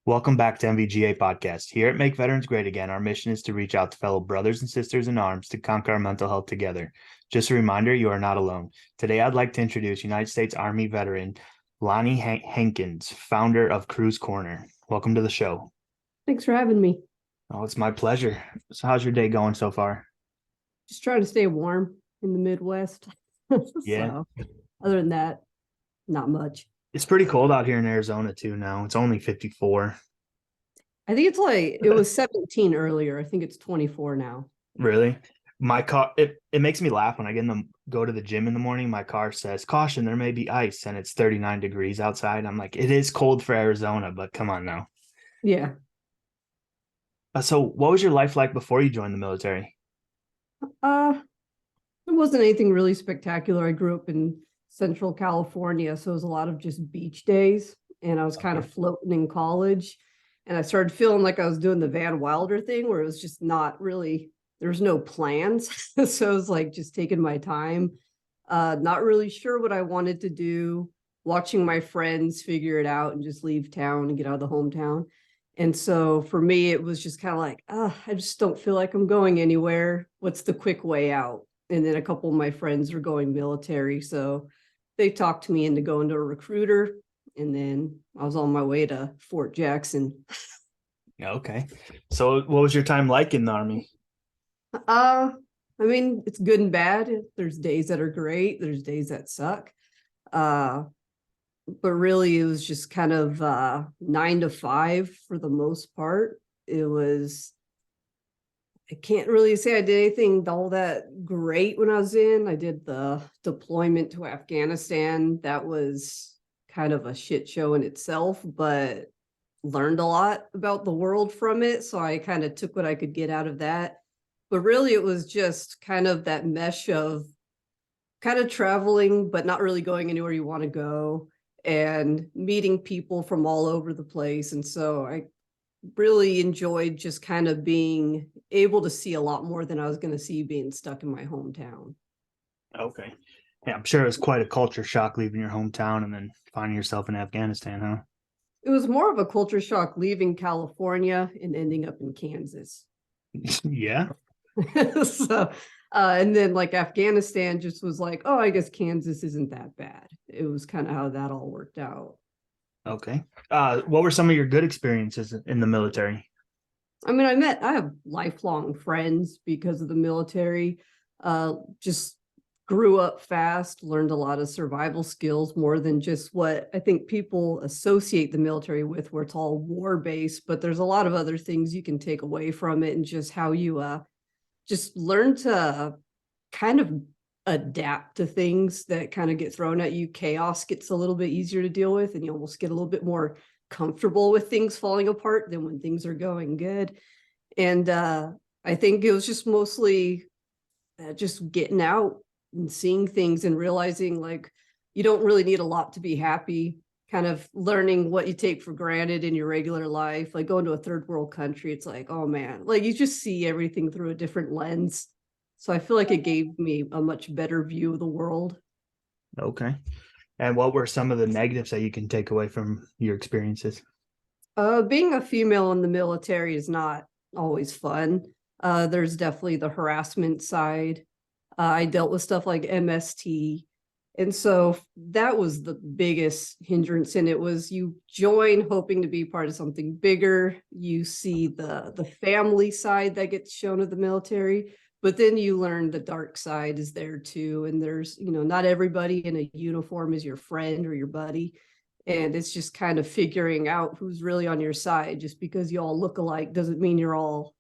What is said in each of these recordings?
Welcome back to MVGA Podcast. Here at Make Veterans Great Again, our mission is to reach out to fellow brothers and sisters in arms to conquer our mental health together. Just a reminder, you are not alone. Today, I'd like to introduce United States Army veteran Lani Hankins, founder of Kruse Corner. Welcome to the show. Thanks for having me. Oh, it's my pleasure. So how's your day going so far? Just trying to stay warm in the Midwest. Yeah. So, other than that, not much. It's pretty cold out here in Arizona too now. It's only 54. I think it was 17 earlier. I think it's 24 now. Really? My car, it makes me laugh when I go to the gym in the morning. My car says, caution, there may be ice, and it's 39 degrees outside. I'm like, it is cold for Arizona, but come on now. Yeah. So what was your life like before you joined the military? It wasn't anything really spectacular. I grew up in Central California, so it was a lot of just beach days, and I was kind of floating in college, and I started feeling like I was doing the Van Wilder thing where it was just not really, there was no plans. So it was like just taking my time, not really sure what I wanted to do, watching my friends figure it out and just leave town and get out of the hometown. And so for me, it was just kind of like, I just don't feel like I'm going anywhere. What's the quick way out? And then a couple of my friends were going military, so they talked me into going to a recruiter, and then I was on my way to Fort Jackson. Yeah, okay. So what was your time like in the Army? I mean, it's good and bad. There's days that are great, there's days that suck. But really it was just kind of 9 to 5 for the most part. I can't really say I did anything all that great when I was in. I did the deployment to Afghanistan. That was kind of a shit show in itself, but learned a lot about the world from it. So I kind of took what I could get out of that. But really, it was just kind of that mesh of kind of traveling, but not really going anywhere you want to go, and meeting people from all over the place. And so I really enjoyed just kind of being able to see a lot more than I was going to see being stuck in my hometown. Okay. Yeah, I'm sure it was quite a culture shock leaving your hometown and then finding yourself in Afghanistan, huh? It was more of a culture shock leaving California and ending up in Kansas. Yeah. So, and then like Afghanistan just was like, oh, I guess Kansas isn't that bad. It was kind of how that all worked out. Okay. What were some of your good experiences in the military? I mean, I have lifelong friends because of the military. Just grew up fast, learned a lot of survival skills, more than just what I think people associate the military with, where it's all war based, but there's a lot of other things you can take away from it, and just how you just learn to kind of adapt to things that kind of get thrown at you. Chaos gets a little bit easier to deal with, and you almost get a little bit more comfortable with things falling apart than when things are going good. And I think it was just mostly just getting out and seeing things and realizing like you don't really need a lot to be happy, kind of learning what you take for granted in your regular life. Like going to a third world country, it's like, oh man, like you just see everything through a different lens. So I feel like it gave me a much better view of the world. Okay. And what were some of the negatives that you can take away from your experiences? Being a female in the military is not always fun. There's definitely the harassment side. I dealt with stuff like MST. And so that was the biggest hindrance. And it was you join hoping to be part of something bigger. You see the family side that gets shown of the military, but then you learn the dark side is there too. And there's, not everybody in a uniform is your friend or your buddy. And it's just kind of figuring out who's really on your side. Just because you all look alike doesn't mean you're all,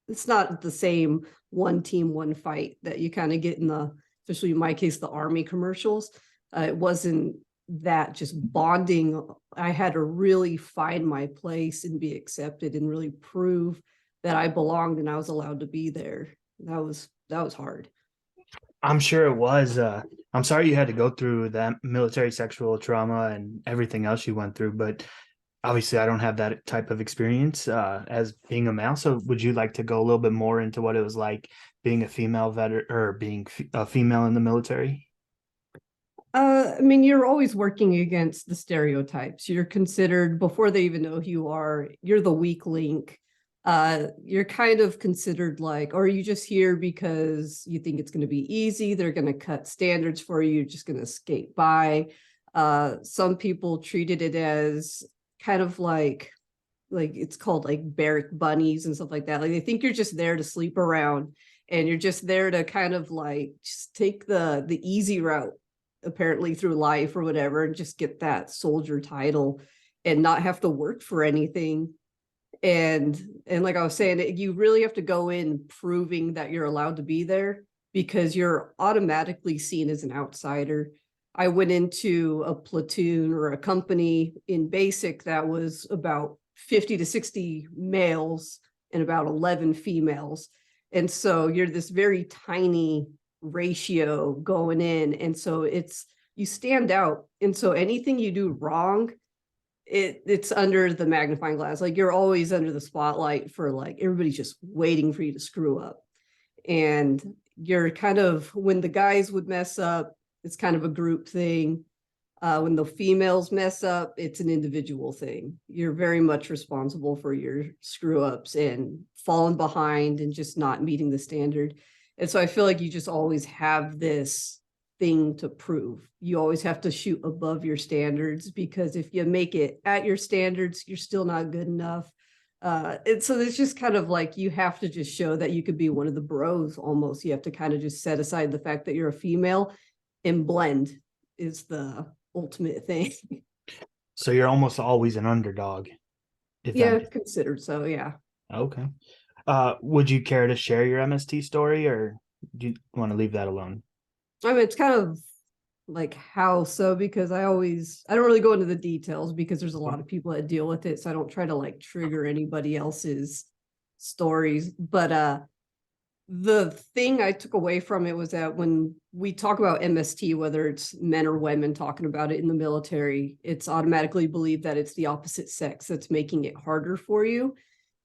it's not the same one team, one fight that you kind of get in the, especially in my case, the Army commercials. It wasn't that just bonding. I had to really find my place and be accepted and really prove that I belonged and I was allowed to be there. That was hard. I'm sure it was. I'm sorry you had to go through that military sexual trauma and everything else you went through, but obviously I don't have that type of experience as being a male. So would you like to go a little bit more into what it was like being a female veteran or being a female in the military? I mean, you're always working against the stereotypes. You're considered, before they even know who you are, you're the weak link. You're kind of considered like, or are you just here because you think it's going to be easy? They're going to cut standards for you. You're just going to skate by. Some people treated it as kind of like it's called like barrack bunnies and stuff like that. Like they think you're just there to sleep around and you're just there to kind of like just take the easy route apparently through life or whatever and just get that soldier title and not have to work for anything. And like I was saying, you really have to go in proving that you're allowed to be there because you're automatically seen as an outsider. I went into a platoon or a company in basic that was about 50 to 60 males and about 11 females. And so you're this very tiny ratio going in. And so you stand out. And so anything you do wrong, it's under the magnifying glass. Like you're always under the spotlight for like everybody's just waiting for you to screw up. And you're kind of, when the guys would mess up, it's kind of a group thing. When the females mess up, it's an individual thing. You're very much responsible for your screw ups and falling behind and just not meeting the standard. And so I feel like you just always have this thing to prove. You always have to shoot above your standards because if you make it at your standards, you're still not good enough. And so it's just kind of like you have to just show that you could be one of the bros almost. You have to kind of just set aside the fact that you're a female and blend is the ultimate thing. So you're almost always an underdog. Yeah, considered so, yeah. Okay. Would you care to share your MST story or do you want to leave that alone? I mean, it's kind of like how so, because I don't really go into the details because there's a lot of people that deal with it. So I don't try to like trigger anybody else's stories. But the thing I took away from it was that when we talk about MST, whether it's men or women talking about it in the military, it's automatically believed that it's the opposite sex that's making it harder for you.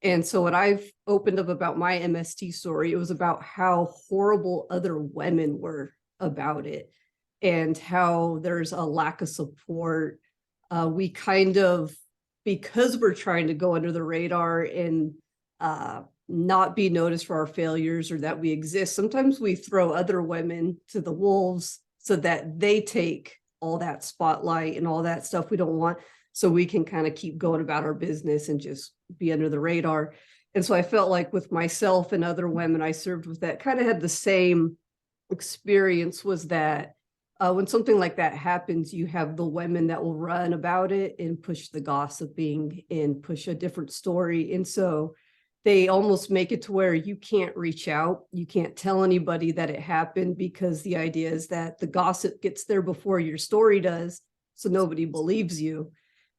And so when I've opened up about my MST story, it was about how horrible other women were about it and how there's a lack of support. We kind of, because we're trying to go under the radar and not be noticed for our failures or that we exist, sometimes we throw other women to the wolves so that they take all that spotlight and all that stuff we don't want, so we can kind of keep going about our business and just be under the radar. And so I felt like with myself and other women I served with that kind of had the same experience, was that when something like that happens, you have the women that will run about it and push the gossiping and push a different story. And so they almost make it to where you can't reach out. You can't tell anybody that it happened because the idea is that the gossip gets there before your story does. So nobody believes you.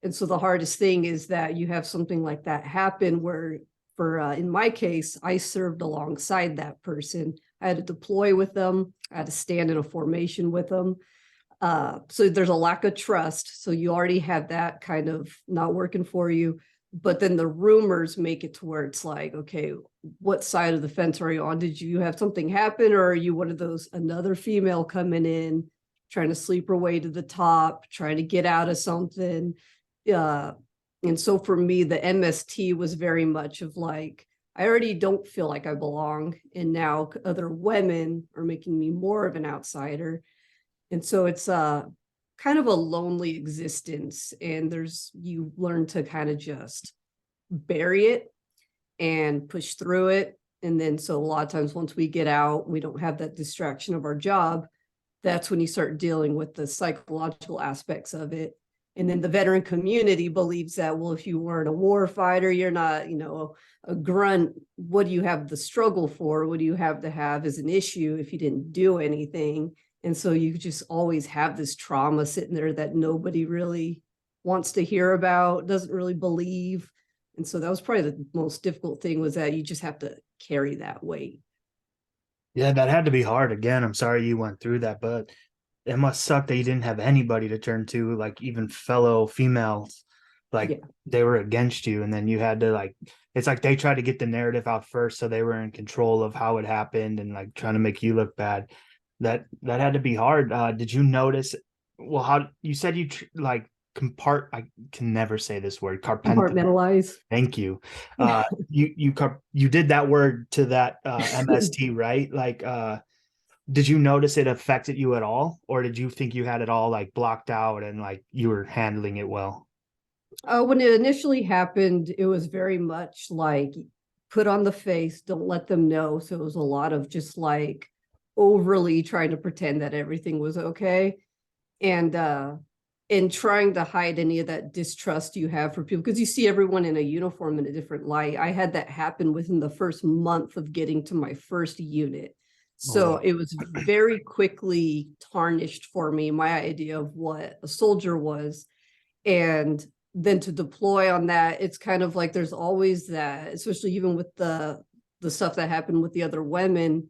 And so the hardest thing is that you have something like that happen where, in my case, I served alongside that person. I had to deploy with them. I had to stand in a formation with them. So there's a lack of trust. So you already have that kind of not working for you. But then the rumors make it to where it's like, okay, what side of the fence are you on? Did you have something happen, or are you one of those, another female coming in, trying to sleep her way to the top, trying to get out of something? And so for me, the MST was very much of like, I already don't feel like I belong. And now other women are making me more of an outsider. And so it's kind of a lonely existence, and you learn to kind of just bury it and push through it. And then so a lot of times once we get out, we don't have that distraction of our job. That's when you start dealing with the psychological aspects of it. And then the veteran community believes that, well, if you weren't a war fighter, you're not, a grunt. What do you have the struggle for? What do you have to have as an issue if you didn't do anything? And so you just always have this trauma sitting there that nobody really wants to hear about, doesn't really believe. And so that was probably the most difficult thing, was that you just have to carry that weight. Yeah, that had to be hard. Again, I'm sorry you went through that, but it must suck that you didn't have anybody to turn to, like even fellow females, like they were against you. And then you had to it's like they tried to get the narrative out first. So they were in control of how it happened and like trying to make you look bad. That had to be hard. Did you notice well, how you said you like I can never say this word, carpent. Compartmentalize. Thank you. You did that word to that MST, right? Like, did you notice it affected you at all, or did you think you had it all like blocked out and like you were handling it well? When it initially happened, it was very much like put on the face, don't let them know. So it was a lot of just like overly trying to pretend that everything was okay. And in trying to hide any of that distrust you have for people, because you see everyone in a uniform in a different light. I had that happen within the first month of getting to my first unit. Oh, So wow. it was very quickly tarnished for me, my idea of what a soldier was. And then to deploy on that, it's kind of like there's always that, especially even with the stuff that happened with the other women.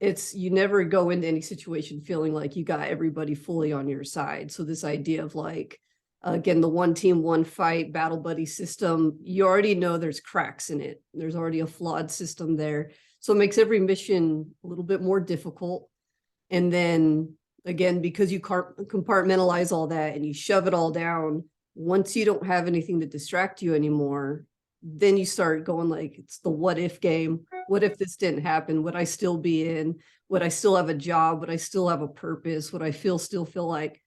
It's you never go into any situation feeling like you got everybody fully on your side. So this idea of like, again, the one team, one fight battle buddy system, you already know there's cracks in it. There's already a flawed system there. So it makes every mission a little bit more difficult. And then again, because you compartmentalize all that and you shove it all down, once you don't have anything to distract you anymore, then you start going like, it's the what if game. What if this didn't happen? Would I still be in? Would I still have a job? Would I still have a purpose? Would I still feel like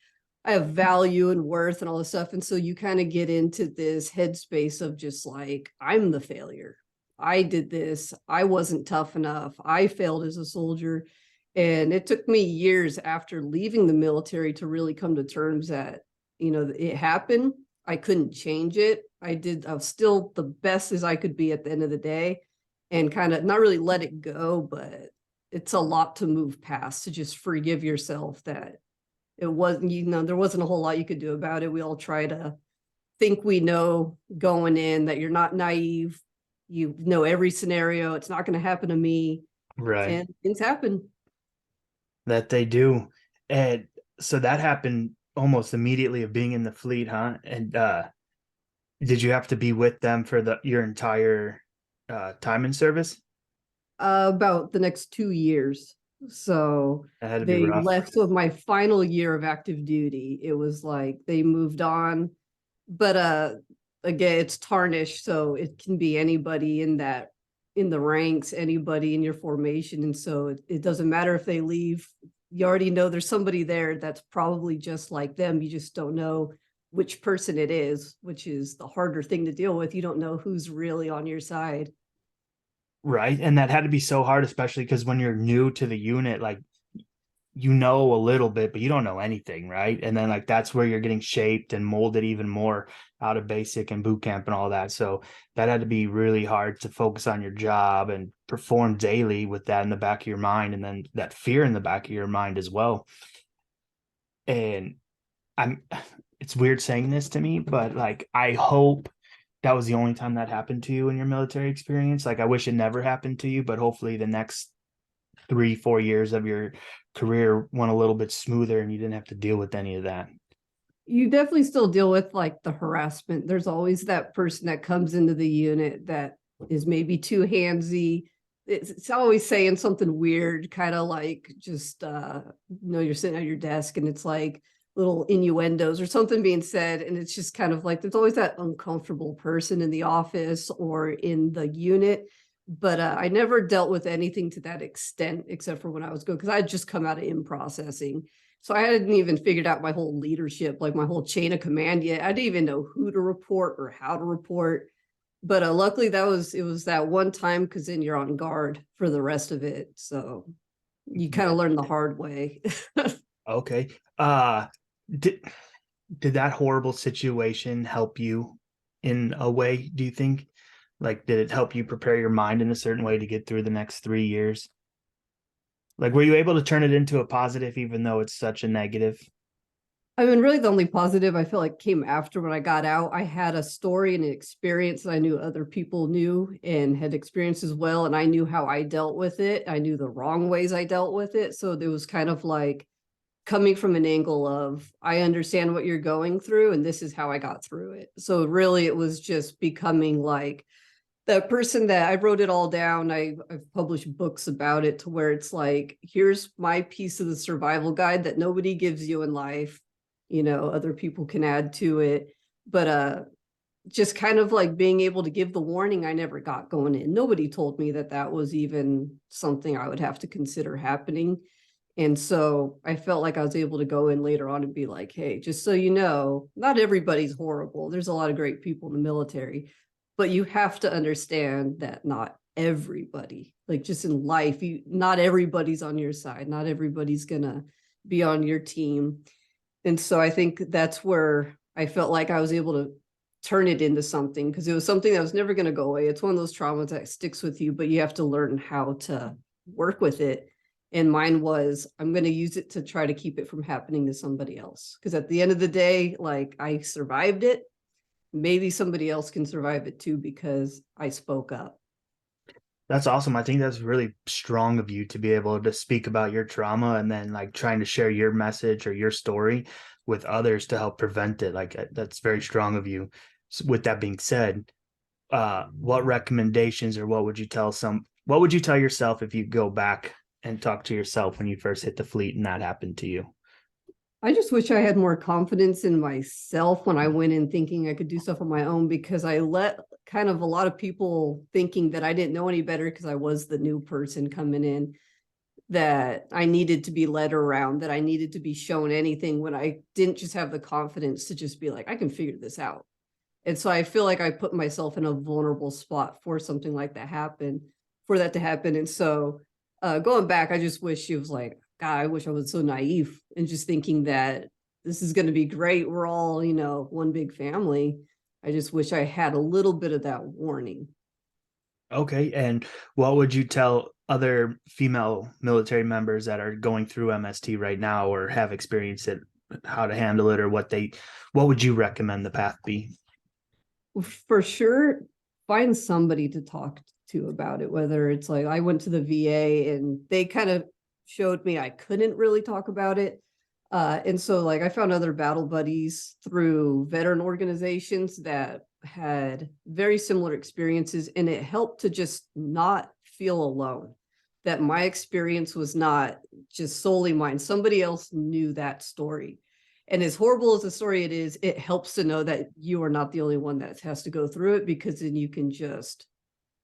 I have value and worth and all this stuff? And so you kind of get into this headspace of just like, I'm the failure. I did this. I wasn't tough enough. I failed as a soldier. And it took me years after leaving the military to really come to terms that, it happened. I couldn't change it. I was still the best as I could be at the end of the day, and kind of not really let it go, but it's a lot to move past, to just forgive yourself that it wasn't, there wasn't a whole lot you could do about it. We all try to think we know going in that you're not naive. You know every scenario. It's not going to happen to me. Right. And things happen. That they do. And so that happened almost immediately of being in the fleet, huh? And did you have to be with them for your entire time in service? About the next 2 years. So That had to be they rough. left with my final year of active duty. It was like they moved on, but again, it's tarnished, so it can be anybody in the ranks, anybody in your formation, and so it doesn't matter if they leave. You already know there's somebody there that's probably just like them. You just don't know which person it is, which is the harder thing to deal with. You don't know who's really on your side. Right. And that had to be so hard, especially because when you're new to the unit, like you know a little bit, but you don't know anything, right? And then like that's where you're getting shaped and molded even more out of basic and boot camp and all that. So that had to be really hard to focus on your job and perform daily with that in the back of your mind, and then that fear in the back of your mind as well. And I'm it's weird saying this to me, but like I hope that was the only time that happened to you in your military experience. Like I wish it never happened to you, but hopefully the next 3-4 years of your career went a little bit smoother and you didn't have to deal with any of that. You definitely still deal with like the harassment. There's always that person that comes into the unit that is maybe too handsy. It's always saying something weird, kind of like just you're sitting at your desk and it's like little innuendos or something being said, and it's just kind of like there's always that uncomfortable person in the office or in the unit. But I never dealt with anything to that extent except for when I was going, because I had just come out of in processing. So I hadn't even figured out my whole leadership, like my whole chain of command yet. I didn't even know who to report or how to report. But luckily it was that one time, because then you're on guard for the rest of it. So you kind of learn the hard way. Okay. Did that horrible situation help you in a way, do you think? Like, did it help you prepare your mind in a certain way to get through the next 3 years? Like, were you able to turn it into a positive, even though it's such a negative? I mean, really, the only positive I feel like came after when I got out, I had a story and an experience that I knew other people knew and had experienced as well. And I knew how I dealt with it. I knew the wrong ways I dealt with it. So there was kind of like coming from an angle of, I understand what you're going through, and this is how I got through it. So really, it was just becoming like the person that I wrote it all down. I've published books about it to where it's like, here's my piece of the survival guide that nobody gives you in life. other people can add to it. But just kind of like being able to give the warning I never got going in. Nobody told me that that was even something I would have to consider happening. And so I felt like I was able to go in later on and be like, hey, just so you know, not everybody's horrible. There's a lot of great people in the military, but you have to understand that not everybody, like just in life, not everybody's on your side. Not everybody's gonna be on your team. And so I think that's where I felt like I was able to turn it into something, because it was something that was never going to go away. It's one of those traumas that sticks with you, but you have to learn how to work with it. And mine was, I'm going to use it to try to keep it from happening to somebody else. Because at the end of the day, like, I survived it. Maybe somebody else can survive it too, because I spoke up. That's awesome. I think that's really strong of you to be able to speak about your trauma and then like trying to share your message or your story with others to help prevent it. Like that's very strong of you. So with that being said, what recommendations or what would you tell yourself if you go back and talk to yourself when you first hit the fleet and that happened to you? I just wish I had more confidence in myself when I went in thinking I could do stuff on my own, because I let kind of a lot of people thinking that I didn't know any better because I was the new person coming in, that I needed to be led around, that I needed to be shown anything, when I didn't just have the confidence to just be like, I can figure this out. And so I feel like I put myself in a vulnerable spot for something like that for that to happen. And so going back, I just wish she was like, God, I wish I was so naive and just thinking that this is going to be great. We're all, one big family. I just wish I had a little bit of that warning. Okay. And what would you tell other female military members that are going through MST right now or have experienced it, how to handle it, or what would you recommend the path be? For sure, find somebody to talk to about it, whether it's like I went to the VA and they kind of showed me I couldn't really talk about it. And so like I found other battle buddies through veteran organizations that had very similar experiences, and it helped to just not feel alone, that my experience was not just solely mine. Somebody else knew that story. And as horrible as the story it is, it helps to know that you are not the only one that has to go through it, because then you can just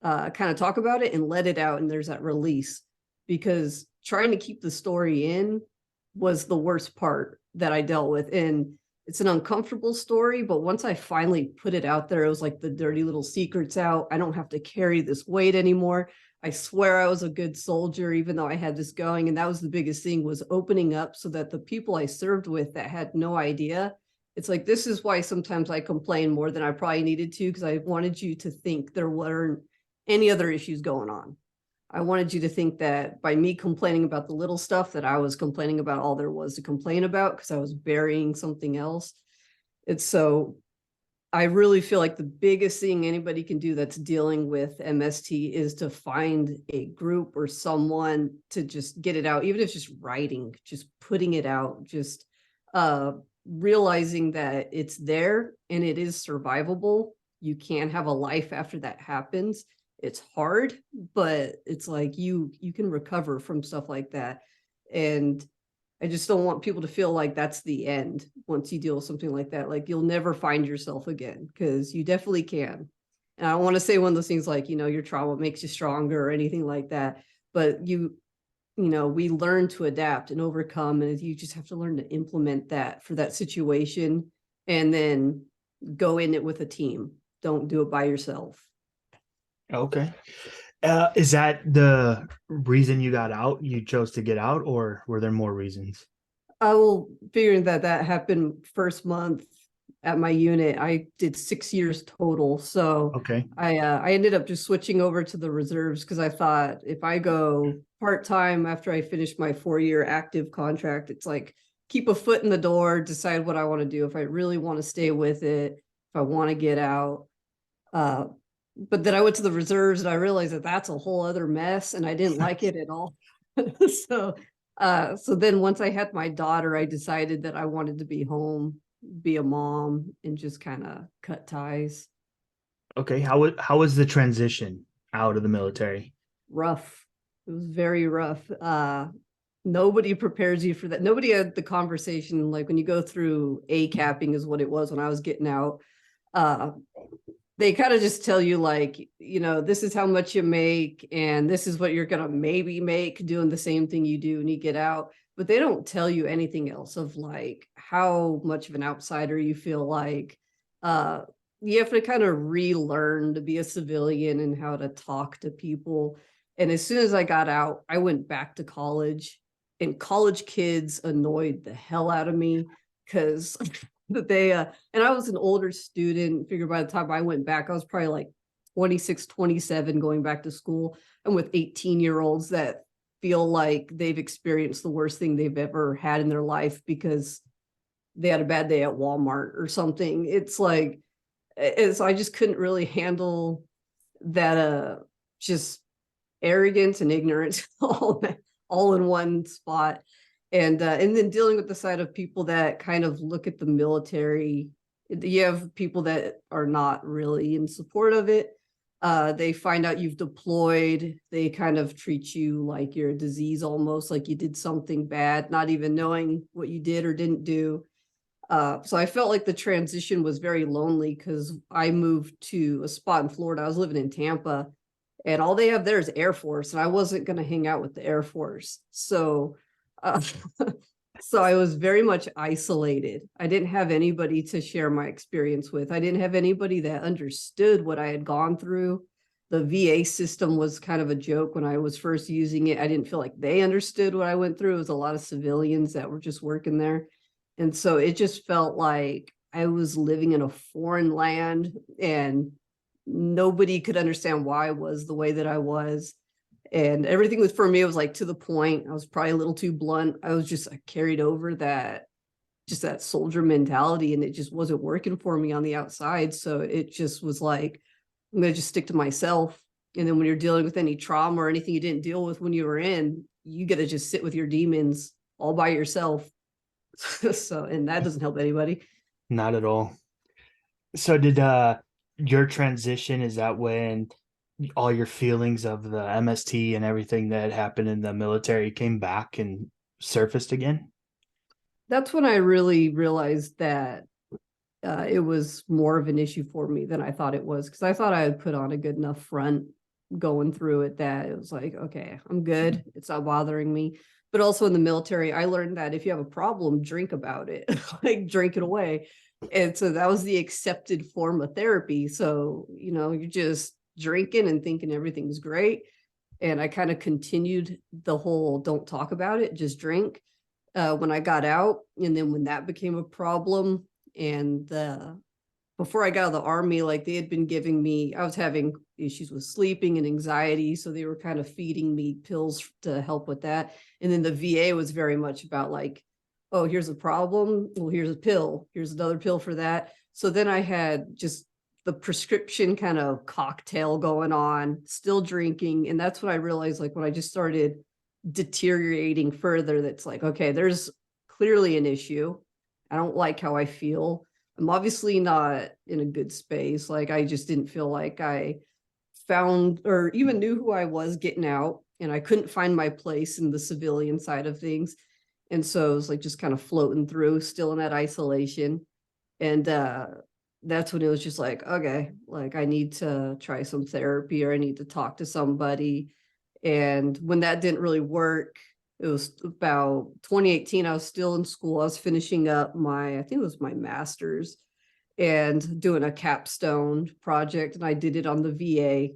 kind of talk about it and let it out. And there's that release, because trying to keep the story in was the worst part that I dealt with. And it's an uncomfortable story, but once I finally put it out there, it was like the dirty little secret's out. I don't have to carry this weight anymore. I swear I was a good soldier, even though I had this going. And that was the biggest thing, was opening up so that the people I served with that had no idea, it's like, this is why sometimes I complain more than I probably needed to, because I wanted you to think there weren't any other issues going on. I wanted you to think that by me complaining about the little stuff, that I was complaining about all there was to complain about, because I was burying something else. It's so I really feel like the biggest thing anybody can do that's dealing with MST is to find a group or someone to just get it out, even if it's just writing, just putting it out, just realizing that it's there and it is survivable. You can have a life after that happens. It's hard, but it's like you can recover from stuff like that. And I just don't want people to feel like that's the end once you deal with something like that. Like, you'll never find yourself again, because you definitely can. And I don't want to say one of those things like, your trauma makes you stronger or anything like that. But we learn to adapt and overcome. And you just have to learn to implement that for that situation, and then go in it with a team. Don't do it by yourself. Okay. Is that the reason you got out? You chose to get out, or were there more reasons? I will figuring that happened first month at my unit. I did 6 years total. So Okay. I ended up just switching over to the reserves, because I thought if I go part-time after I finish my 4-year active contract, it's like keep a foot in the door, decide what I want to do, if I really want to stay with it, if I want to get out. But then I went to the reserves and I realized that that's a whole other mess, and I didn't like it at all. So so then once I had my daughter, I decided that I wanted to be home, be a mom, and just kind of cut ties. Okay. How was the transition out of the military? Rough. It was very rough. nobody prepares you for that. Nobody had the conversation, like when you go through A capping is what it was when I was getting out. Uh, they kind of just tell you like, this is how much you make and this is what you're going to maybe make doing the same thing you do when you get out. But they don't tell you anything else of like how much of an outsider you feel like. You have to kind of relearn to be a civilian and how to talk to people. And as soon as I got out, I went back to college, and college kids annoyed the hell out of me because that they and I was an older student. Figure by the time I went back, I was probably like 26, 27 going back to school. I'm with 18-year-olds that feel like they've experienced the worst thing they've ever had in their life because they had a bad day at Walmart or something. It's like, I just couldn't really handle that just arrogance and ignorance all in one spot. And then dealing with the side of people that kind of look at the military. You have people that are not really in support of it. They find out you've deployed. They kind of treat you like you're a disease, almost like you did something bad, not even knowing what you did or didn't do. So I felt like the transition was very lonely because I moved to a spot in Florida. I was living in Tampa, and all they have there is Air Force, and I wasn't going to hang out with the Air Force. So so I was very much isolated. I didn't have anybody to share my experience with. I didn't have anybody that understood what I had gone through. The VA system was kind of a joke when I was first using it. I didn't feel like they understood what I went through. It was a lot of civilians that were just working there. And so it just felt like I was living in a foreign land and nobody could understand why I was the way that I was. And everything was, for me, it was like to the point. I was probably a little too blunt. I carried over that soldier mentality, and it just wasn't working for me on the outside. So it just was like, I'm going to just stick to myself. And then when you're dealing with any trauma or anything you didn't deal with when you were in, you got to just sit with your demons all by yourself. So, and that doesn't help anybody. Not at all. So did your transition, is that when all your feelings of the MST and everything that happened in the military came back and surfaced again? That's when I really realized that it was more of an issue for me than I thought it was, because I thought I had put on a good enough front going through it that it was like, okay, I'm good. It's not bothering me. But also in the military, I learned that if you have a problem, drink about it, like drink it away. And so that was the accepted form of therapy. So, you're just drinking and thinking everything's great. And I kind of continued the whole don't talk about it, just drink when I got out. And then when that became a problem, and before I got out of the Army, like they had been giving me, I was having issues with sleeping and anxiety. So they were kind of feeding me pills to help with that. And then the VA was very much about like, oh, here's a problem. Well, here's a pill. Here's another pill for that. So then I had just the prescription kind of cocktail going on, still drinking. And that's when I realized, like, when I just started deteriorating further, that's like, okay, there's clearly an issue. I don't like how I feel. I'm obviously not in a good space. Like, I just didn't feel like I found or even knew who I was getting out, and I couldn't find my place in the civilian side of things. And so it was like just kind of floating through, still in that isolation. And that's when it was just like, okay, like I need to try some therapy, or I need to talk to somebody. And when that didn't really work, it was about 2018. I was still in school. I was finishing up I think it was my master's, and doing a capstone project. And I did it on the VA.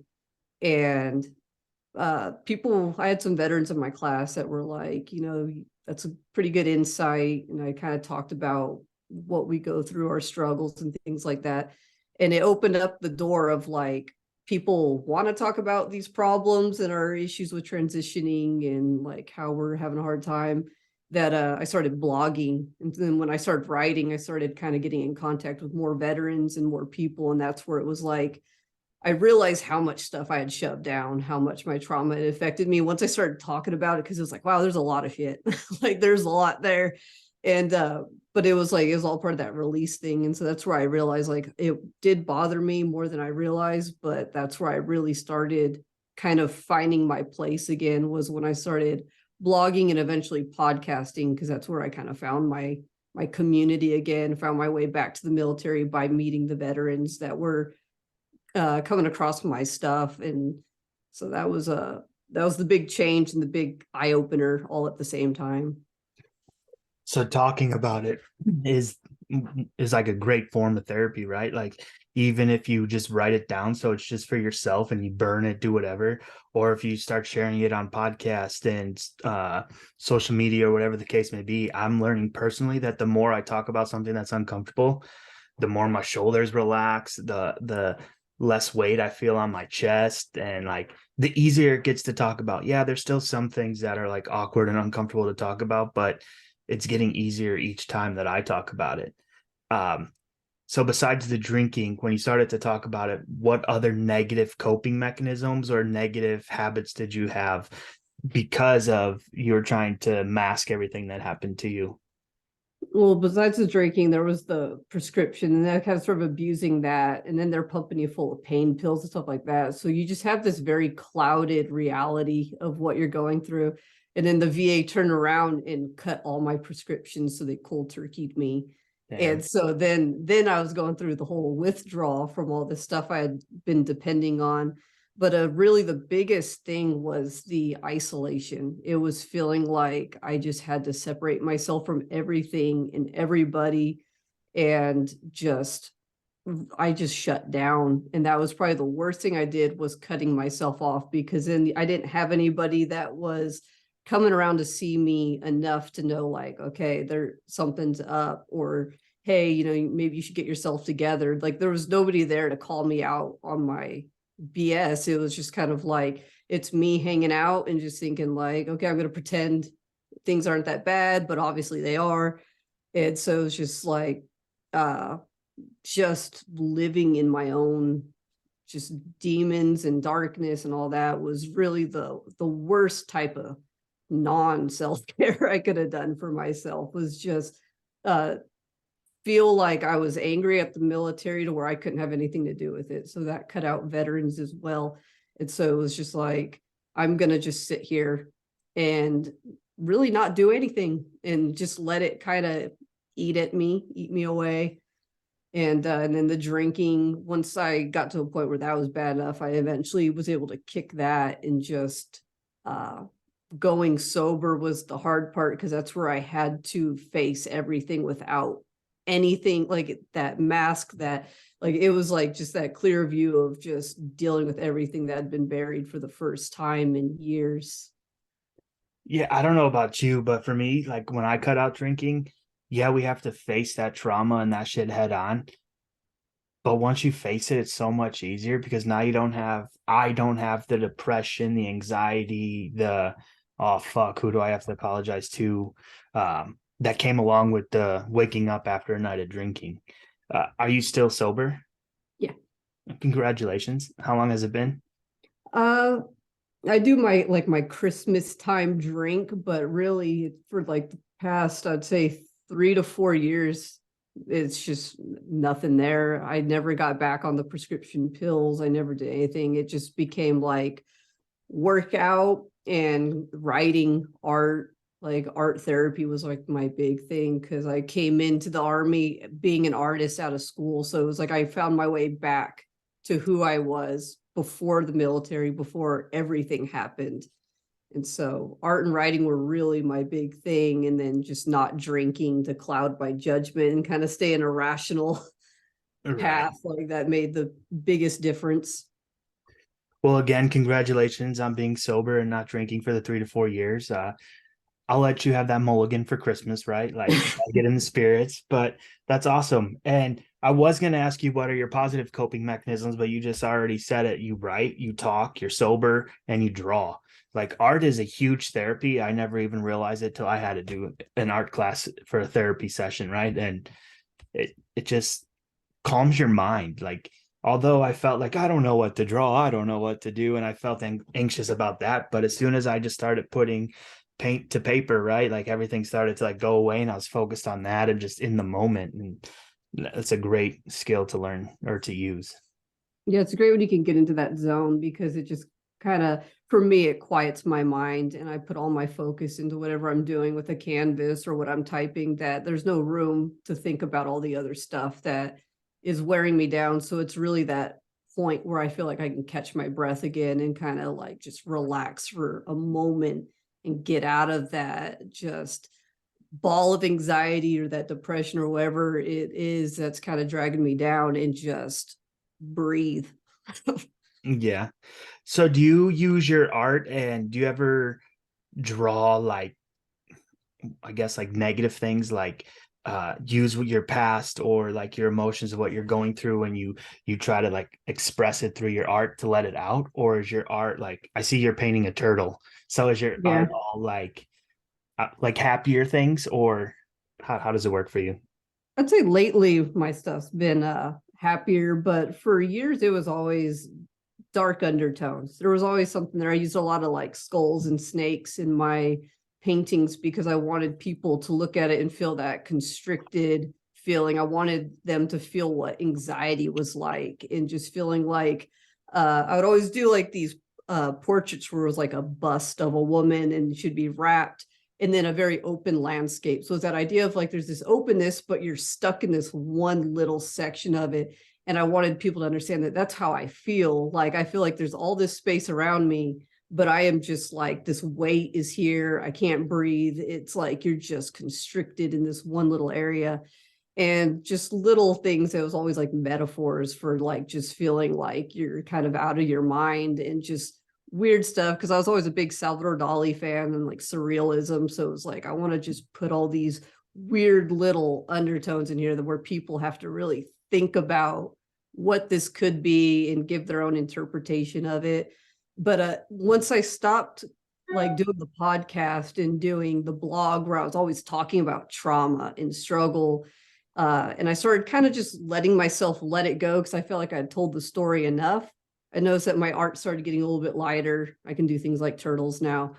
And I had some veterans in my class that were like, that's a pretty good insight. And I kind of talked about what we go through, our struggles and things like that. And it opened up the door of like, people want to talk about these problems and our issues with transitioning and like how we're having a hard time, that I started blogging. And then when I started writing, I started kind of getting in contact with more veterans and more people. And that's where it was like, I realized how much stuff I had shoved down, how much my trauma had affected me once I started talking about it, because it was like, wow, there's a lot of shit. Like there's a lot there. And but it was all part of that release thing. And so that's where I realized like it did bother me more than I realized. But that's where I really started kind of finding my place again, was when I started blogging and eventually podcasting, because that's where I kind of found my community again, found my way back to the military by meeting the veterans that were coming across my stuff. And so that was the big change and the big eye opener all at the same time. So talking about it is like a great form of therapy, right? Like even if you just write it down, so it's just for yourself and you burn it, do whatever, or if you start sharing it on podcast and social media or whatever the case may be. I'm learning personally that the more I talk about something that's uncomfortable, the more my shoulders relax, the less weight I feel on my chest, and like the easier it gets to talk about. Yeah, there's still some things that are like awkward and uncomfortable to talk about, but it's getting easier each time that I talk about it. So besides the drinking, when you started to talk about it, what other negative coping mechanisms or negative habits did you have because of you're trying to mask everything that happened to you? Well, besides the drinking, there was the prescription, and that kind of sort of abusing that. And then they're pumping you full of pain pills and stuff like that. So you just have this very clouded reality of what you're going through. And then the VA turned around and cut all my prescriptions, so they cold turkeyed me. Damn. And so then I was going through the whole withdrawal from all this stuff I had been depending on. But really the biggest thing was the isolation. It was feeling like I just had to separate myself from everything and everybody, and I just shut down. And that was probably the worst thing I did, was cutting myself off, because then I didn't have anybody that was coming around to see me enough to know, like, okay, something's up, or hey, maybe you should get yourself together. Like, there was nobody there to call me out on my BS. It was just kind of like, it's me hanging out and just thinking like, okay, I'm going to pretend things aren't that bad, but obviously they are. And so it's just like, just living in my own just demons and darkness and all that was really the worst type of non-self-care I could have done for myself. Was just feel like I was angry at the military to where I couldn't have anything to do with it. So that cut out veterans as well. And so it was just like, I'm going to just sit here and really not do anything and just let it kind of eat me away. And then the drinking, once I got to a point where that was bad enough, I eventually was able to kick that, and just going sober was the hard part, because that's where I had to face everything without anything, like that mask, that like it was like just that clear view of just dealing with everything that had been buried for the first time in years. Yeah, I don't know about you, but for me, like when I cut out drinking, yeah, we have to face that trauma and that shit head on. But once you face it, it's so much easier, because now I don't have the depression, the anxiety, oh fuck, who do I have to apologize to? That came along with the waking up after a night of drinking. Are you still sober? Yeah. Congratulations. How long has it been? I do my Christmas time drink, but really for like the past, I'd say 3 to 4 years, it's just nothing there. I never got back on the prescription pills. I never did anything. It just became like workout and writing, art. Like art therapy was like my big thing, because I came into the Army being an artist out of school. So it was like I found my way back to who I was before the military, before everything happened. And so art and writing were really my big thing. And then just not drinking to cloud my judgment and kind of stay in a rational path, like that made the biggest difference. Well, again, congratulations on being sober and not drinking for the 3 to 4 years. I'll let you have that mulligan for Christmas, right? Like, get in the spirits, but that's awesome. And I was going to ask you, what are your positive coping mechanisms, but you just already said it. You write, you talk, you're sober, and you draw. Like, art is a huge therapy. I never even realized it till I had to do an art class for a therapy session, right? And it just calms your mind. Like, although I felt like I don't know what to draw, I don't know what to do, and I felt anxious about that. But as soon as I just started putting paint to paper, right, like everything started to like go away, and I was focused on that and just in the moment. And it's a great skill to learn or to use. Yeah, it's great when you can get into that zone, because it just kind of, for me, it quiets my mind and I put all my focus into whatever I'm doing with a canvas or what I'm typing, that there's no room to think about all the other stuff that is wearing me down. So it's really that point where I feel like I can catch my breath again and kind of like just relax for a moment and get out of that just ball of anxiety or that depression or whatever it is that's kind of dragging me down, and just breathe. Yeah. So do you use your art, and do you ever draw like, I guess, like negative things, like use your past or like your emotions of what you're going through, and you try to like express it through your art to let it out? Or is your art like, I see you're painting a turtle, so is your Yeah. art all like happier things, or how does it work for you? I'd say lately my stuff's been happier, but for years it was always dark undertones. There was always something there. I used a lot of like skulls and snakes in my paintings because I wanted people to look at it and feel that constricted feeling. I wanted them to feel what anxiety was like, and just feeling like I would always do like these portraits where it was like a bust of a woman and she'd be wrapped, and then a very open landscape. So it's that idea of like there's this openness, but you're stuck in this one little section of it. And I wanted people to understand that that's how I feel. Like I feel like there's all this space around me, but I am just like, this weight is here. I can't breathe. It's like you're just constricted in this one little area. And just little things that was always like metaphors for like just feeling like you're kind of out of your mind, and just weird stuff. Because I was always a big Salvador Dali fan and like surrealism. So it was like, I want to just put all these weird little undertones in here that where people have to really think about what this could be and give their own interpretation of it. But once I stopped like doing the podcast and doing the blog where I was always talking about trauma and struggle, and I started kind of just letting myself let it go because I felt like I'd told the story enough. I noticed that my art started getting a little bit lighter. I can do things like turtles now.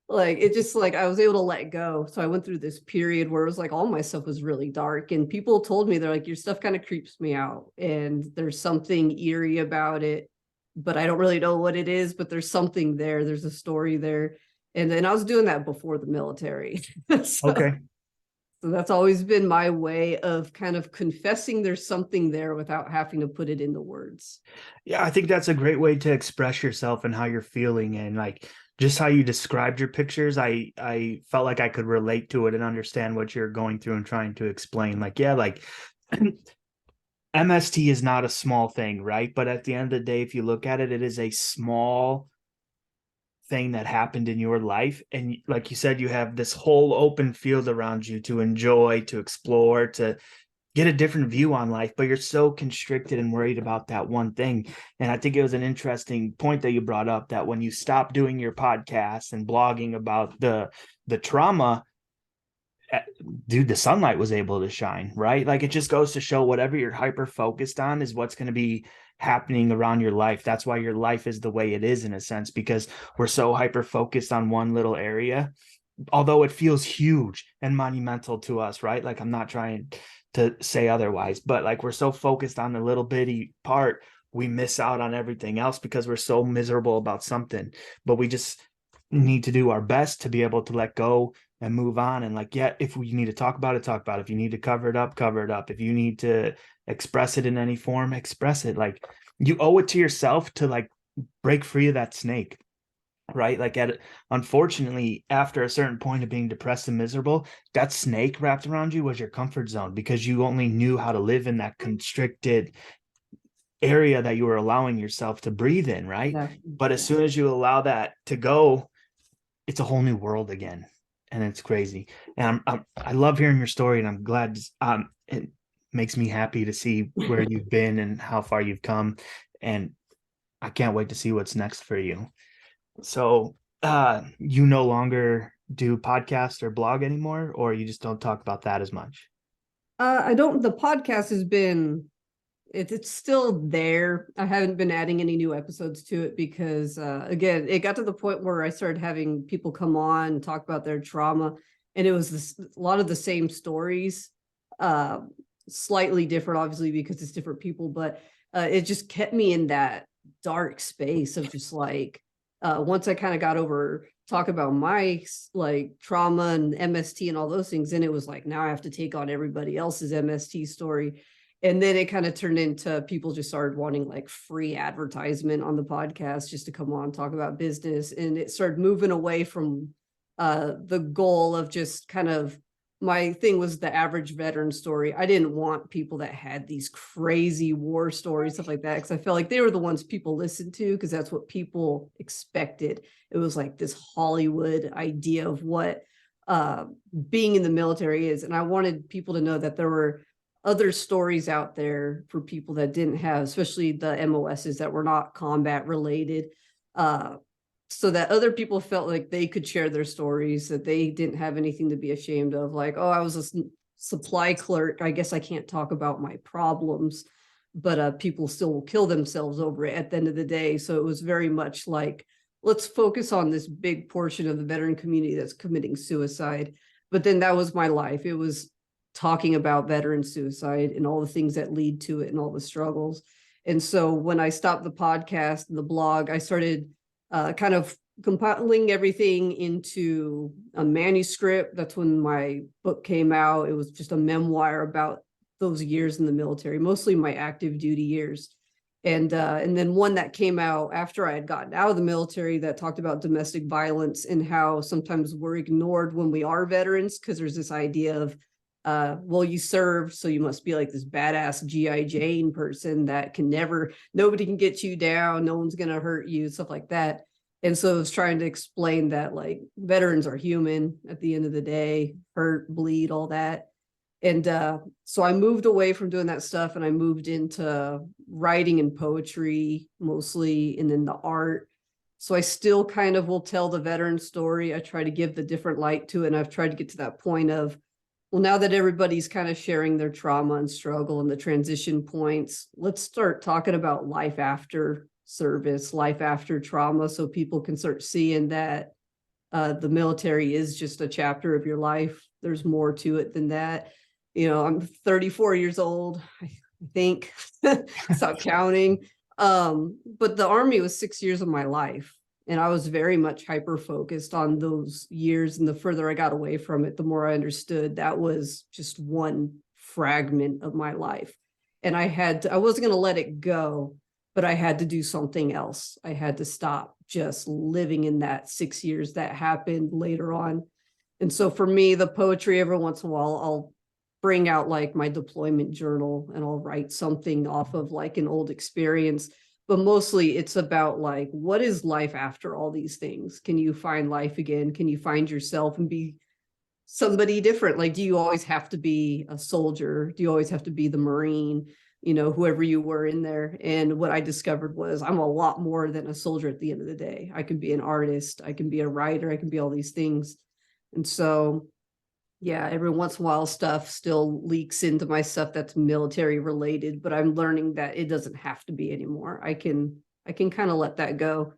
Like it just like I was able to let go. So I went through this period where it was like all my stuff was really dark, and people told me, they're like, your stuff kind of creeps me out and there's something eerie about it, but I don't really know what it is, but there's something there. There's a story there. And then I was doing that before the military. so Okay. so that's always been my way of kind of confessing there's something there without having to put it into words. Yeah, I think that's a great way to express yourself and how you're feeling, and like just how you described your pictures. I felt like I could relate to it and understand what you're going through and trying to explain. Like, yeah, like MST is not a small thing, right? But at the end of the day, if you look at it, it is a small thing that happened in your life. And like you said, you have this whole open field around you to enjoy, to explore, to get a different view on life, but you're so constricted and worried about that one thing. And I think it was an interesting point that you brought up, that when you stop doing your podcast and blogging about the trauma, dude, the sunlight was able to shine, right? Like it just goes to show whatever you're hyper focused on is what's going to be happening around your life. That's why your life is the way it is, in a sense, because we're so hyper focused on one little area, although it feels huge and monumental to us, right? Like I'm not trying to say otherwise, but like we're so focused on the little bitty part, we miss out on everything else because we're so miserable about something. But we just need to do our best to be able to let go and move on. And like, yeah, if we need to talk about it, talk about it. If you need to cover it up, cover it up. If you need to express it in any form, express it. Like you owe it to yourself to like break free of that snake, right? Like unfortunately, after a certain point of being depressed and miserable, that snake wrapped around you was your comfort zone because you only knew how to live in that constricted area that you were allowing yourself to breathe in, right? Yeah. But as soon as you allow that to go, it's a whole new world again, and it's crazy. And I love hearing your story, and I'm glad it makes me happy to see where you've been and how far you've come, and I can't wait to see what's next for you. So you no longer do podcast or blog anymore, or you just don't talk about that as much? I don't, the podcast has been, it's still there. I haven't been adding any new episodes to it because, again, it got to the point where I started having people come on and talk about their trauma, and it was a lot of the same stories, uh, slightly different, obviously, because it's different people, but it just kept me in that dark space of just like, once I kind of got over talk about my like trauma and MST and all those things, then it was like, now I have to take on everybody else's MST story. And then it kind of turned into people just started wanting like free advertisement on the podcast just to come on and talk about business. And it started moving away from the goal of just kind of, my thing was the average veteran story. I didn't want people that had these crazy war stories, stuff like that, because I felt like they were the ones people listened to because that's what people expected. It was like this Hollywood idea of what being in the military is. And I wanted people to know that there were other stories out there for people that didn't have, especially the MOSs that were not combat related. So that other people felt like they could share their stories, that they didn't have anything to be ashamed of. Like, oh, I was a supply clerk, I guess I can't talk about my problems, but people still will kill themselves over it at the end of the day. So it was very much like, let's focus on this big portion of the veteran community that's committing suicide. But then that was my life. It was talking about veteran suicide and all the things that lead to it and all the struggles. And so when I stopped the podcast and the blog, I started kind of compiling everything into a manuscript. That's when my book came out. It was just a memoir about those years in the military, mostly my active duty years. And then one that came out after I had gotten out of the military that talked about domestic violence and how sometimes we're ignored when we are veterans, because there's this idea of, well, you served, so you must be like this badass GI Jane person that can never, nobody can get you down, no one's gonna hurt you, stuff like that. And so I was trying to explain that like veterans are human at the end of the day, hurt, bleed, all that. And so I moved away from doing that stuff and I moved into writing and poetry mostly, and then the art. So I still kind of will tell the veteran story. I try to give the different light to it. And I've tried to get to that point of, well, now that everybody's kind of sharing their trauma and struggle and the transition points, let's start talking about life after service, life after trauma, so people can start seeing that the military is just a chapter of your life. There's more to it than that. You know, I'm 34 years old, I think. Stop counting. But the Army was 6 years of my life. And I was very much hyper-focused on those years. And the further I got away from it, the more I understood that was just one fragment of my life. And I wasn't going to let it go, but I had to do something else. I had to stop just living in that 6 years that happened later on. And so for me, the poetry, every once in a while, I'll bring out like my deployment journal and I'll write something off of like an old experience. But mostly it's about like, what is life after all these things? Can you find life again? Can you find yourself and be somebody different? Like, do you always have to be a soldier? Do you always have to be the Marine? You know, whoever you were in there. And what I discovered was I'm a lot more than a soldier at the end of the day. I can be an artist. I can be a writer. I can be all these things. And so, yeah, every once in a while stuff still leaks into my stuff that's military related, but I'm learning that it doesn't have to be anymore. I can kind of let that go.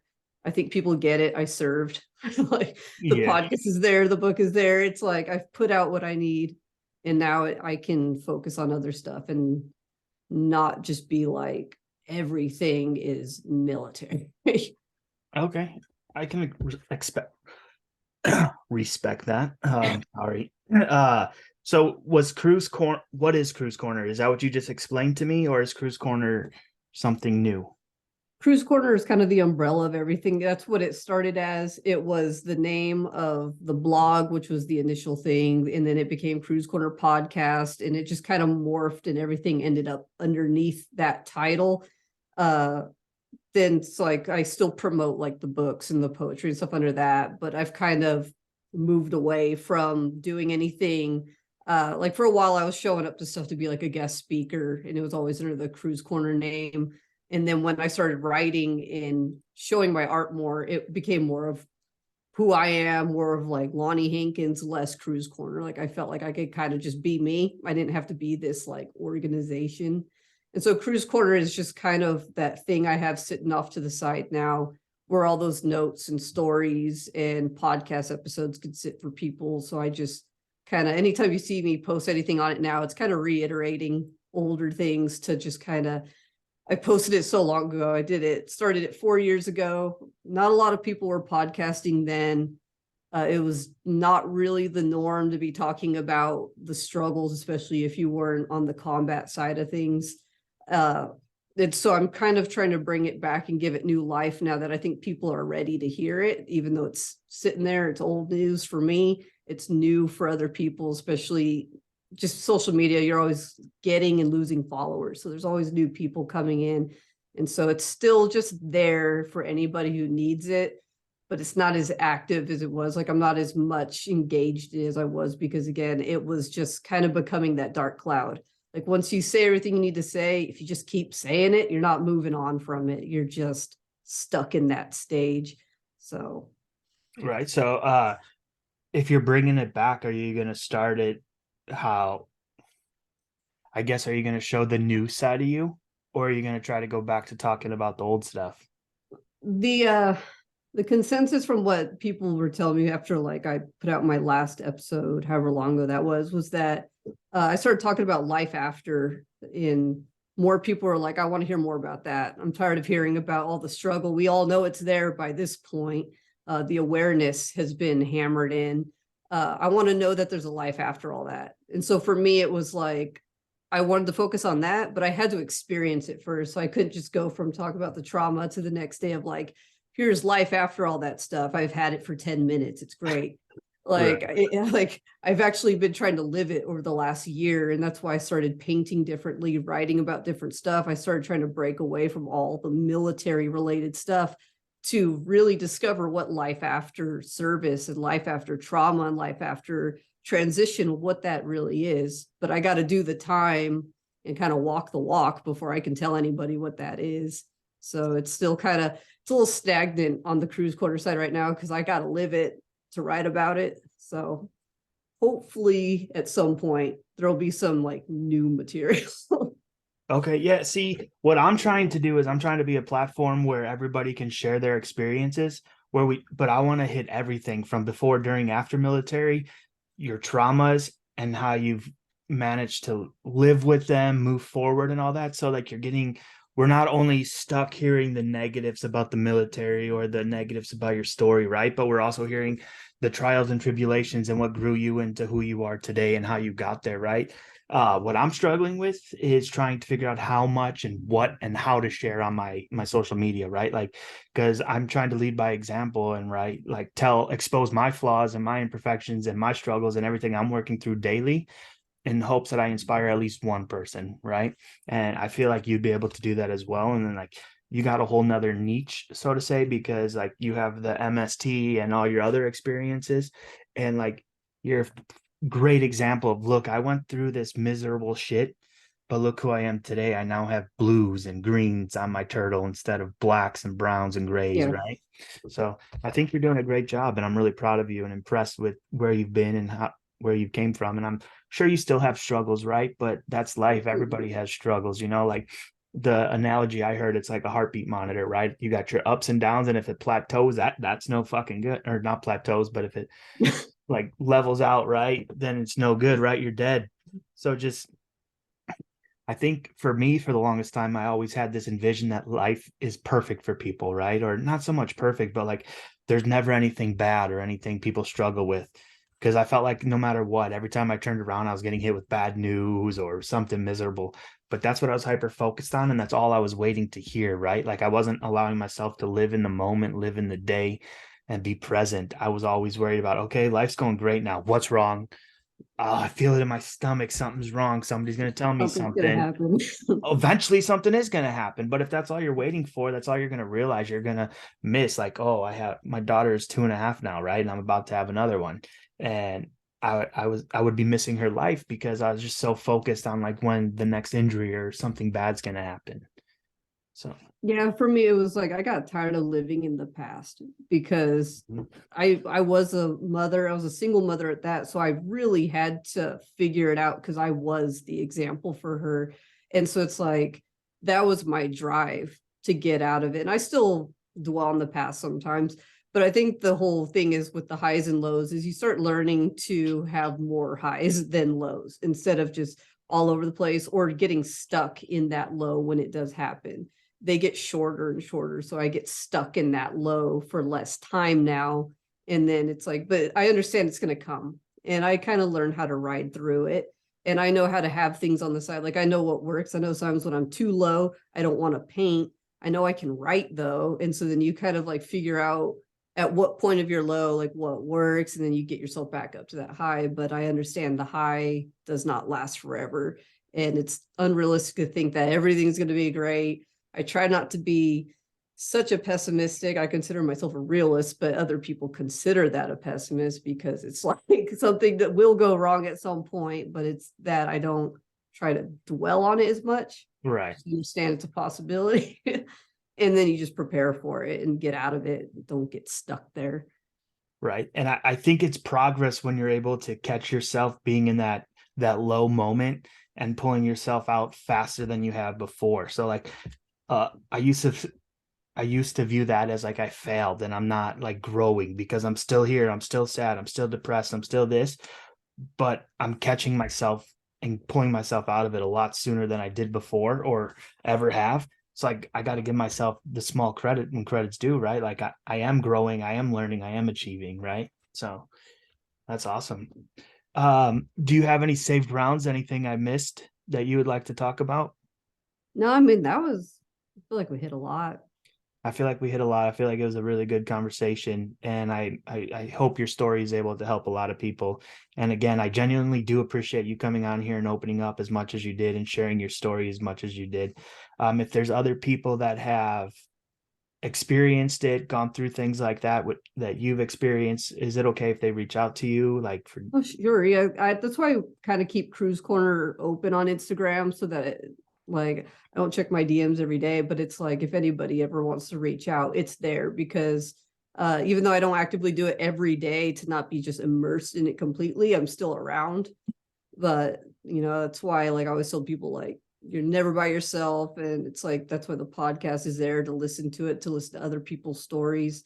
I think people get it. I served. Like the podcast is there, the book is there. It's like I've put out what I need, and now I can focus on other stuff and not just be like everything is military. Okay, I can respect that. Sorry. So was Kruse Corner? What is Kruse Corner? Is that what you just explained to me, or is Kruse Corner something new? Kruse Corner is kind of the umbrella of everything. That's what it started as. It was the name of the blog, which was the initial thing. And then it became Kruse Corner Podcast. And it just kind of morphed and everything ended up underneath that title. Then it's like I still promote like the books and the poetry and stuff under that. But I've kind of moved away from doing anything. Like for a while, I was showing up to stuff to be like a guest speaker. And it was always under the Kruse Corner name. And then when I started writing and showing my art more, it became more of who I am, more of like Lani Hankins, less Kruse Corner. Like I felt like I could kind of just be me. I didn't have to be this like organization. And so Kruse Corner is just kind of that thing I have sitting off to the side now, where all those notes and stories and podcast episodes could sit for people. So I just kind of, anytime you see me post anything on it now, it's kind of reiterating older things to just kind of I posted it so long ago. Started it 4 years ago. Not a lot of people were podcasting then. It was not really the norm to be talking about the struggles, especially if you weren't on the combat side of things. And so I'm kind of trying to bring it back and give it new life now that I think people are ready to hear it, even though it's sitting there. It's old news for me. It's new for other people, especially just social media. You're always getting and losing followers. So there's always new people coming in. And so it's still just there for anybody who needs it, but it's not as active as it was. Like I'm not as much engaged as I was because again, it was just kind of becoming that dark cloud. Like once you say everything you need to say, if you just keep saying it, you're not moving on from it. You're just stuck in that stage. So. Right. So if you're bringing it back, are you going to start it how, I guess, are you going to show the new side of you, or are you going to try to go back to talking about the old stuff? The consensus from what people were telling me after like I put out my last episode, however long ago that was that I started talking about life after, and more people are like, I want to hear more about that. I'm tired of hearing about all the struggle. We all know it's there by this point. The awareness has been hammered in. I want to know that there's a life after all that. And so for me, it was like, I wanted to focus on that, but I had to experience it first. So I couldn't just go from talk about the trauma to the next day of like, here's life after all that stuff. I've had it for 10 minutes. It's great. Like I've actually been trying to live it over the last year. And that's why I started painting differently, writing about different stuff. I started trying to break away from all the military related stuff to really discover what life after service and life after trauma and life after transition, what that really is. But I got to do the time and kind of walk the walk before I can tell anybody what that is. So it's still kind of, it's a little stagnant on the Kruse Quarter side right now because I got to live it to write about it. So hopefully at some point there'll be some like new material. Okay, yeah. See, what I'm trying to do is I'm trying to be a platform where everybody can share their experiences, but I want to hit everything from before, during, after military, your traumas and how you've managed to live with them, move forward and all that. So like we're not only stuck hearing the negatives about the military or the negatives about your story, right? But we're also hearing the trials and tribulations and what grew you into who you are today and how you got there, right? What I'm struggling with is trying to figure out how much and what and how to share on my social media, right? Like, because I'm trying to lead by example and right, like expose my flaws and my imperfections and my struggles and everything I'm working through daily in hopes that I inspire at least one person, right? And I feel like you'd be able to do that as well. And then like you got a whole nother niche, so to say, because like you have the MST and all your other experiences, and like you're great example of, look, I went through this miserable shit, but look who I am today. I now have blues and greens on my turtle instead of blacks and browns and grays, Yeah. right? So I think you're doing a great job, and I'm really proud of you and impressed with where you've been and where you came from. And I'm sure you still have struggles, right? But that's life. Everybody has struggles, like the analogy I heard, it's like a heartbeat monitor, right? You got your ups and downs, and if it plateaus, that's no fucking good. Or not plateaus, but if it like levels out, right, then it's no good, right? You're dead. So just, I think for me, for the longest time, I always had this envision that life is perfect for people, right? Or not so much perfect, but like there's never anything bad or anything people struggle with. Because I felt like no matter what, every time I turned around, I was getting hit with bad news or something miserable. But that's what I was hyper focused on. And that's all I was waiting to hear, right? Like I wasn't allowing myself to live in the moment, live in the day, and be present. I was always worried about, okay, life's going great now. What's wrong? I feel it in my stomach. Something's wrong. Somebody's going to tell me Something's gonna something. happen. Eventually something is going to happen. But if that's all you're waiting for, that's all you're going to realize. You're going to miss, like, oh, my daughter is 2.5 now, right? And I'm about to have another one. And I would be missing her life because I was just so focused on like when the next injury or something bad's going to happen. So yeah, for me, it was like I got tired of living in the past because I was a mother. I was a single mother at that. So I really had to figure it out because I was the example for her. And so it's like that was my drive to get out of it. And I still dwell on the past sometimes. But I think the whole thing is with the highs and lows is you start learning to have more highs than lows instead of just all over the place or getting stuck in that low when it does happen. They get shorter and shorter. So I get stuck in that low for less time now. And then it's like, but I understand it's going to come. And I kind of learned how to ride through it. And I know how to have things on the side. Like I know what works. I know sometimes when I'm too low, I don't want to paint. I know I can write though. And so then you kind of like figure out at what point of your low, like what works, and then you get yourself back up to that high. But I understand the high does not last forever. And it's unrealistic to think that everything's going to be great. I try not to be such a pessimistic. I consider myself a realist, but other people consider that a pessimist because it's like something that will go wrong at some point, but it's that I don't try to dwell on it as much. Right. You understand it's a possibility. And then you just prepare for it and get out of it. Don't get stuck there. Right. And I think it's progress when you're able to catch yourself being in that low moment and pulling yourself out faster than you have before. So like I used to view that as like I failed and I'm not like growing because I'm still here. I'm still sad. I'm still depressed. I'm still this, but I'm catching myself and pulling myself out of it a lot sooner than I did before or ever have. So like I got to give myself the small credit when credit's due, right? Like I am growing, I am learning, I am achieving, right? So that's awesome. Do you have any saved rounds, anything I missed that you would like to talk about? No, I mean, I feel like we hit a lot. I feel like we hit a lot. I feel like it was a really good conversation, and I hope your story is able to help a lot of people. And again, I genuinely do appreciate you coming on here and opening up as much as you did and sharing your story as much as you did. If there's other people that have experienced it, gone through things like that, that you've experienced, is it okay if they reach out to you? Like for Oh, sure. Yeah. That's why I kind of keep Kruse Corner open on Instagram so that like I don't check my DMs every day, but it's like if anybody ever wants to reach out, it's there because even though I don't actively do it every day to not be just immersed in it completely, I'm still around. But that's why like I always tell people like you're never by yourself. And it's like that's why the podcast is there to listen to it, to listen to other people's stories.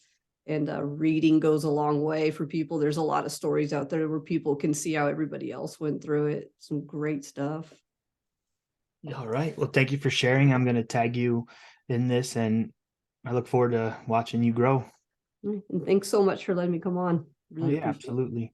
And reading goes a long way for people. There's a lot of stories out there where people can see how everybody else went through it. Some great stuff. All right. Well, thank you for sharing. I'm going to tag you in this, and I look forward to watching you grow. And thanks so much for letting me come on. Oh, Really yeah, appreciate it. absolutely.